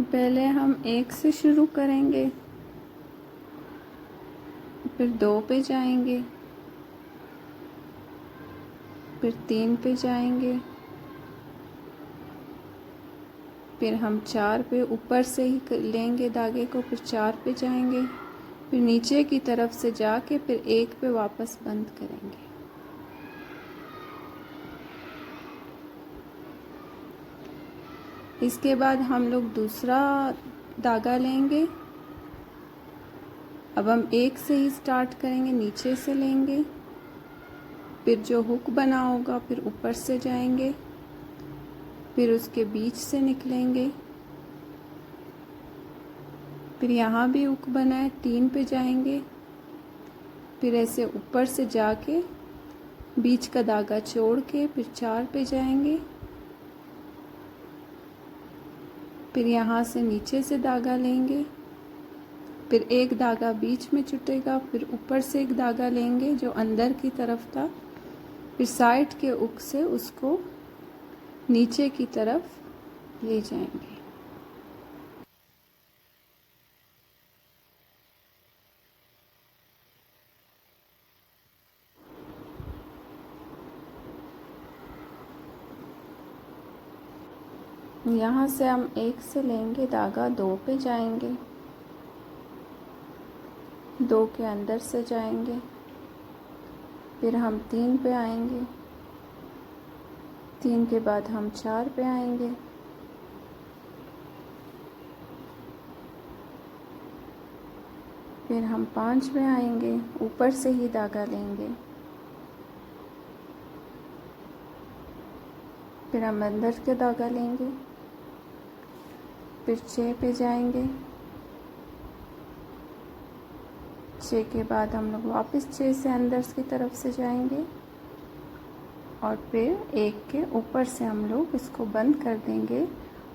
पहले हम 1 से शुरू करेंगे, फिर 2 पे जाएंगे, फिर 3 पे जाएंगे, फिर हम 4 पे ऊपर से ही लेंगे धागे को, फिर 4 पे जाएंगे, फिर नीचे की तरफ से जाके फिर 1 पे वापस बंद करेंगे। इसके बाद हम लोग दूसरा धागा लेंगे। अब हम 1 से ही स्टार्ट करेंगे, नीचे से लेंगे, फिर जो हुक बना होगा फिर ऊपर से जाएंगे, फिर उसके बीच से निकलेंगे, फिर यहाँ भी हुक बना है 3 पे जाएंगे, फिर ऐसे ऊपर से जाके बीच का धागा छोड़ के फिर 4 पे जाएंगे, फिर यहाँ से नीचे से धागा लेंगे, फिर एक धागा बीच में छूटेगा, फिर ऊपर से एक धागा लेंगे जो अंदर की तरफ था, फिर साइड के हुक से उसको नीचे की तरफ ले जाएंगे। यहाँ से हम 1 से लेंगे धागा, 2 पे जाएंगे, 2 के अंदर से जाएंगे, फिर हम 3 पे आएंगे, 3 के बाद हम 4 पे आएंगे, फिर हम 5 पे आएंगे, ऊपर से ही धागा लेंगे, फिर हम अंदर के धागा लेंगे, फिर 6 पे जाएंगे, 6 के बाद हम लोग वापस 6 से अंदर की तरफ से जाएंगे और फिर 1 के ऊपर से हम लोग इसको बंद कर देंगे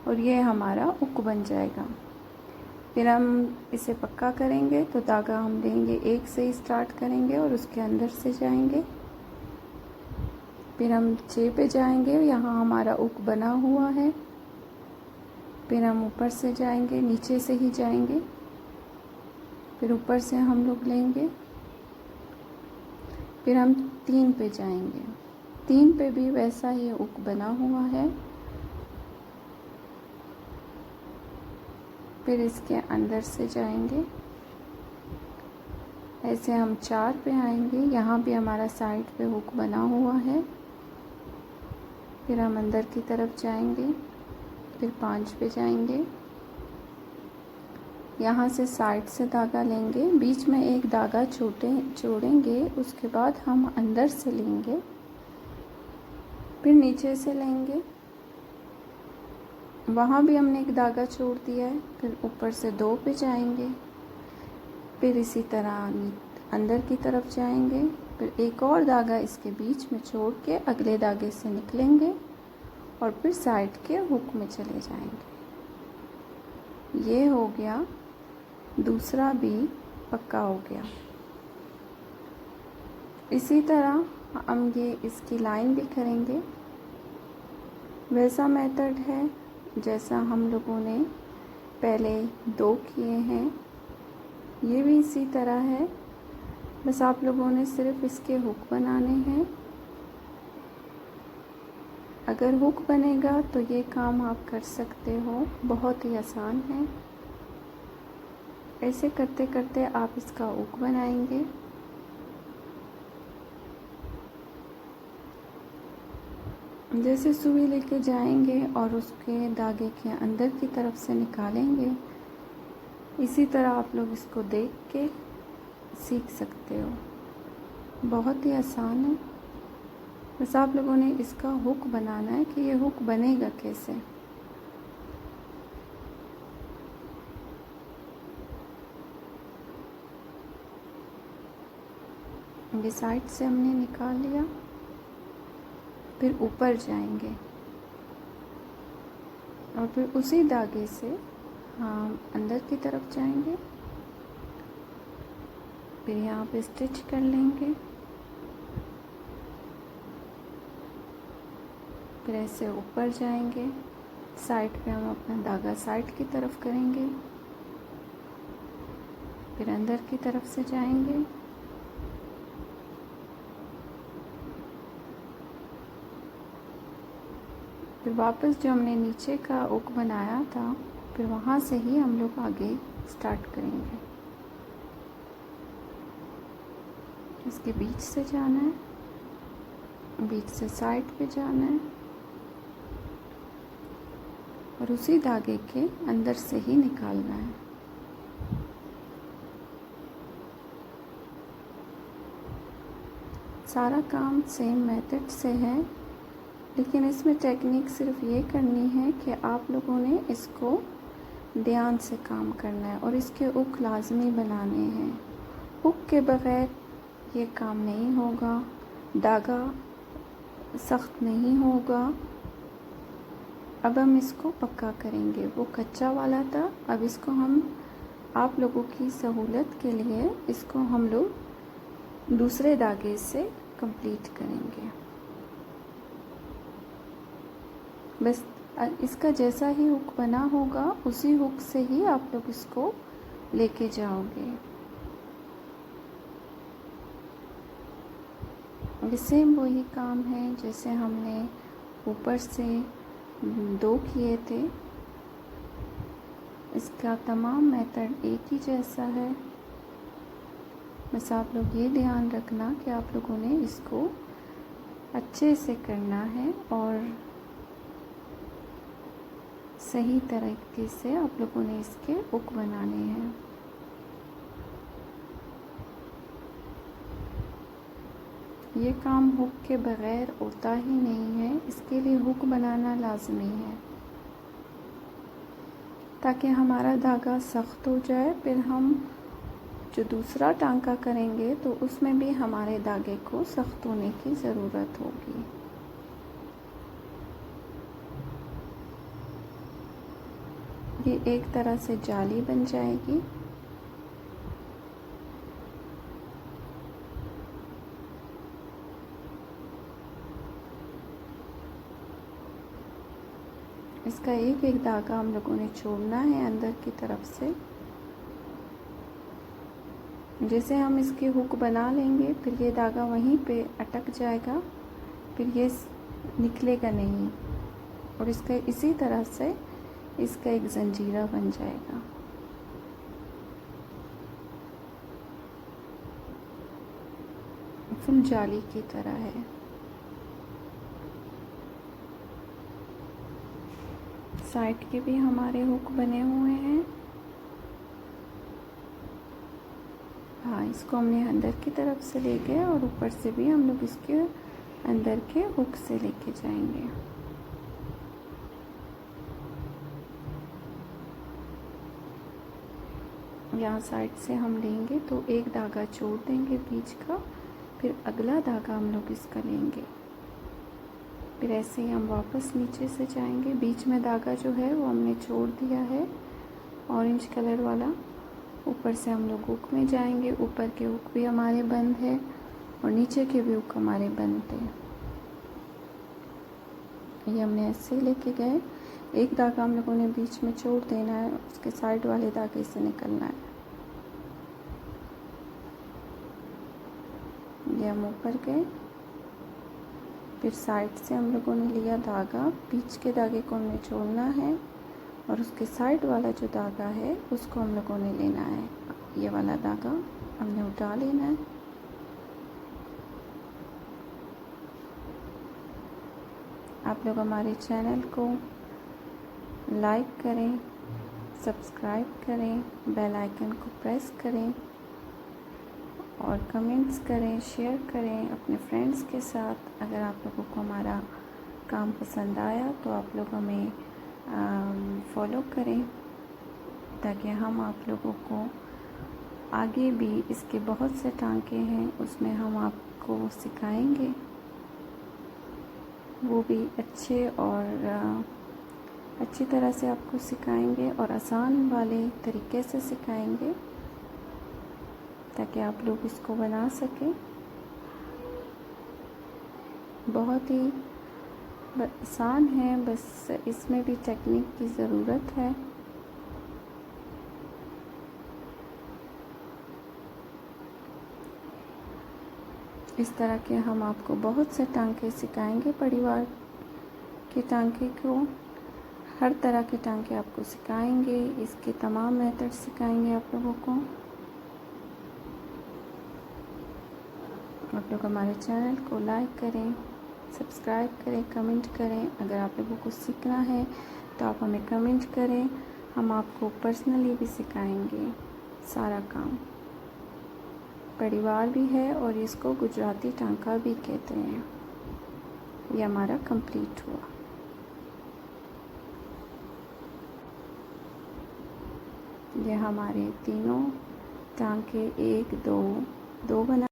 और ये हमारा हुक बन जाएगा। फिर हम इसे पक्का करेंगे तो धागा हम लेंगे, 1 से ही स्टार्ट करेंगे और उसके अंदर से जाएंगे, फिर हम 6 पे जाएंगे, यहाँ हमारा हुक बना हुआ है, फिर हम ऊपर से जाएंगे, नीचे से ही जाएंगे, फिर ऊपर से हम लोग लेंगे, फिर हम 3 पे जाएंगे, 3 पे भी वैसा ही हुक बना हुआ है, फिर इसके अंदर से जाएंगे, ऐसे हम 4 पे आएंगे, यहाँ भी हमारा साइड पे हुक बना हुआ है, फिर हम अंदर की तरफ जाएंगे, फिर 5 पे जाएंगे, यहाँ से साइड से धागा लेंगे, बीच में एक धागा छोड़ेंगे, उसके बाद हम अंदर से लेंगे, फिर नीचे से लेंगे, वहाँ भी हमने एक धागा छोड़ दिया है, फिर ऊपर से 2 पे जाएंगे, फिर इसी तरह अंदर की तरफ जाएंगे, फिर एक और धागा इसके बीच में छोड़ के अगले धागे से निकलेंगे और फिर साइड के हुक में चले जाएंगे। ये हो गया, दूसरा भी पक्का हो गया। इसी तरह हम ये इसकी लाइन भी करेंगे, वैसा मेथड है जैसा हम लोगों ने पहले 2 किए हैं, ये भी इसी तरह है, बस आप लोगों ने सिर्फ इसके हुक बनाने हैं। अगर हुक बनेगा तो ये काम आप कर सकते हो, बहुत ही आसान है। ऐसे करते करते आप इसका हुक बनाएंगे। जैसे सुई लेके जाएंगे और उसके धागे के अंदर की तरफ से निकालेंगे, इसी तरह आप लोग इसको देख के सीख सकते हो, बहुत ही आसान है। बस आप लोगों ने इसका हुक बनाना है कि ये हुक बनेगा कैसे। ये साइड से हमने निकाल लिया, फिर ऊपर जाएंगे और फिर उसी धागे से हम अंदर की तरफ जाएंगे, फिर यहाँ पे स्टिच कर लेंगे, फिर ऐसे ऊपर जाएंगे, साइड पे हम अपना धागा साइड की तरफ करेंगे, फिर अंदर की तरफ से जाएंगे, फिर वापस जो हमने नीचे का हुक बनाया था फिर वहाँ से ही हम लोग आगे स्टार्ट करेंगे। इसके बीच से जाना है, बीच से साइड पे जाना है और उसी धागे के अंदर से ही निकालना है। सारा काम सेम मेथड से है, लेकिन इसमें टेक्निक सिर्फ ये करनी है कि आप लोगों ने इसको ध्यान से काम करना है और इसके हुक लाजमी बनाने हैं। हुक के बगैर ये काम नहीं होगा, धागा सख्त नहीं होगा। अब हम इसको पक्का करेंगे, वो कच्चा वाला था, अब इसको हम आप लोगों की सहूलत के लिए इसको हम लोग दूसरे धागे से कंप्लीट करेंगे। बस इसका जैसा ही हुक बना होगा उसी हुक से ही आप लोग इसको लेके जाओगे। ये सेम वही काम है जैसे हमने ऊपर से 2 किए थे। इसका तमाम मेथड एक ही जैसा है, बस आप लोग ये ध्यान रखना कि आप लोगों ने इसको अच्छे से करना है और सही तरीके से आप लोगों ने इसके हुक बनाने हैं। ये काम हुक के बगैर होता ही नहीं है, इसके लिए हुक बनाना लाजमी है ताकि हमारा धागा सख्त हो जाए। फिर हम जो दूसरा टांका करेंगे तो उसमें भी हमारे धागे को सख्त होने की ज़रूरत होगी। ये एक तरह से जाली बन जाएगी। इसका एक एक धागा हम लोगों ने छोड़ना है अंदर की तरफ से। जैसे हम इसके हुक बना लेंगे फिर ये धागा वहीं पे अटक जाएगा, फिर ये निकलेगा नहीं और इसका इसी तरह से इसका एक जंजीरा बन जाएगा। फुल जाली की तरह है। साइड के भी हमारे हुक बने हुए हैं। हाँ, इसको हमने अंदर की तरफ से ले गए और ऊपर से भी हम लोग इसके अंदर के हुक से लेके जाएंगे। यहाँ साइड से हम लेंगे तो एक धागा छोड़ देंगे बीच का, फिर अगला धागा हम लोग इसका लेंगे, फिर ऐसे ही हम वापस नीचे से जाएंगे। बीच में धागा जो है वो हमने छोड़ दिया है ऑरेंज कलर वाला। ऊपर से हम लोग हुक में जाएंगे, ऊपर के हुक भी हमारे बंद है और नीचे के भी हुक हमारे बंद है। ये हमने ऐसे लेके गए, एक धागा हम लोगों ने बीच में छोड़ देना है, उसके साइड वाले धागे से निकलना है। ये हम ऊपर गए, फिर साइड से हम लोगों ने लिया धागा, बीच के धागे को हमने छोड़ना है और उसके साइड वाला जो धागा है उसको हम लोगों ने लेना है। ये वाला धागा हमने उठा लेना है। आप लोग हमारे चैनल को लाइक करें, सब्सक्राइब करें, बेल आइकन को प्रेस करें और कमेंट्स करें, शेयर करें अपने फ्रेंड्स के साथ। अगर आप लोगों को हमारा काम पसंद आया तो आप लोग हमें फॉलो करें ताकि हम आप लोगों को आगे भी इसके बहुत से टांके हैं उसमें हम आपको सिखाएंगे, वो भी अच्छे और अच्छी तरह से आपको सिखाएंगे और आसान वाले तरीके से सिखाएंगे ताकि आप लोग इसको बना सकें। बहुत ही आसान है, बस इसमें भी टेक्निक की ज़रूरत है। इस तरह के हम आपको बहुत से टांके सिखाएंगे, परिवार के टांके को, हर तरह के टांके आपको सिखाएंगे, इसके तमाम मेथड सिखाएंगे आप लोगों को। आप लोग हमारे चैनल को लाइक करें, सब्सक्राइब करें, कमेंट करें। अगर आप लोगों को सीखना है तो आप हमें कमेंट करें, हम आपको पर्सनली भी सिखाएंगे सारा काम। परिवार भी है और इसको गुजराती टांका भी कहते हैं। ये हमारा कंप्लीट हुआ। ये हमारे तीनों टांके 1 2 बना